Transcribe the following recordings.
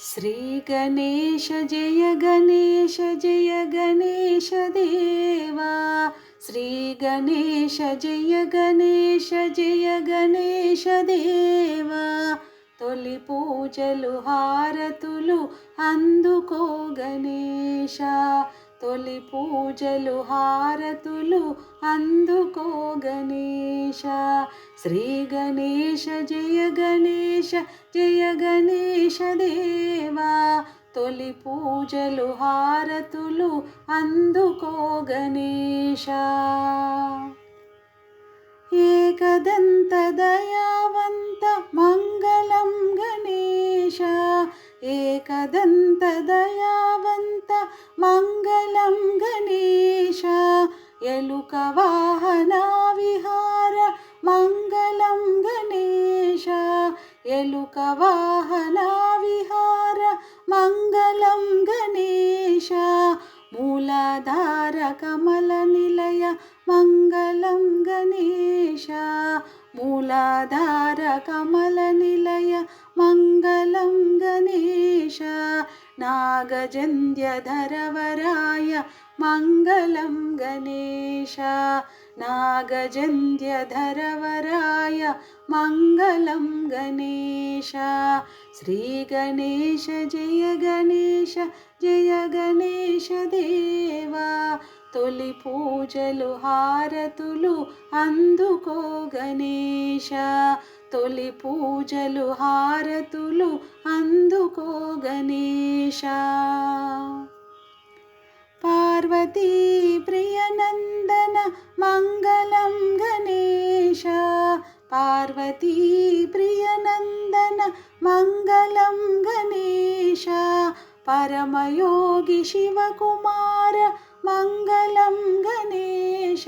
श्रीगणेश जय गणेश जय गणेश देवा। श्रीगणेश जय गणेश जय गणेश देवा। తొలి పూజలు హారతులు అందుకో గణేశ, తొలి పూజలు హారతులు అందుకో గణేశ। శ్రీ గణేశ జయ గణేశ జయ గణేశ దేవా। తొలి పూజలు హారతులు అందుకో గణేశ। ఏకదంత దయావంత మంగళం గణేశ, ఏకదంత దయావంత మంగళం గణేశ। ఎలుక వాహన విహార మంగళం గణేశ, ఎలుక వాహన విహార మంగళం గణేశ। మూలాధార కమల నిలయ మంగళం గణేశ, మూలాధార కమల నిలయ మంగళం గణేశ। నాగజంధ్యధరవరాయ మంగళం గణేశ, నాగజంధ్యధరవరాయ మంగళం గణేశ। శ్రీ గణేశ జయ గణేశ జయ గణేశ దేవా। తొలి పూజలు హారతులు అందుకో గణేశ, తొలి పూజలు హారతులు అందుకో గణేశ। పార్వతీ ప్రియనందన మంగళం గణేశ, పార్వతీ ప్రియనందన మంగళం గణేశ। పరమయోగి శివకుమార మంగళం గణేశ,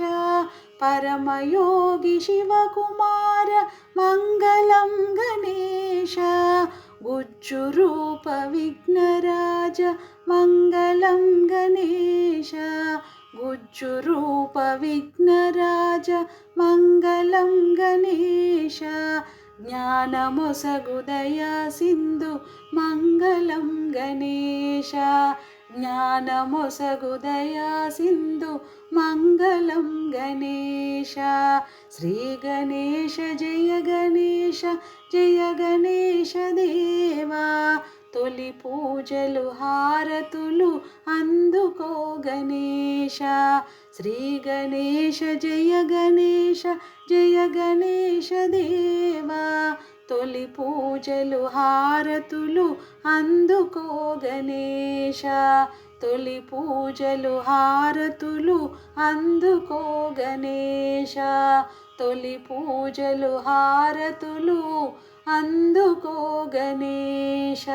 పరమయోగి శివకుమార మంగళం గణేశ। గుజ్జు రూప విఘ్నరాజ మంగళం గణేశ, గుజ్జు రూప విఘ్నరాజ మంగళం గణేశ। జ్ఞానమొసగు దయా సింధు మంగళం గణేశ, జ్ఞానమొసగు దయా సింధు మంగళం గణేశ। శ్రీ గణేశ జయ గణేశ జయ గణేశ దేవా। తొలి పూజలు హారతులు అందుకో గణేశ, శ్రీ గణేశ జయ గణేశ జయ గణేశ దేవా। తొలి పూజలు హారతులు అందుకో గణేశ, తొలి పూజలు హారతులు అందుకో గణేశ, తొలి పూజలు హారతులు అందుకో గణేశ।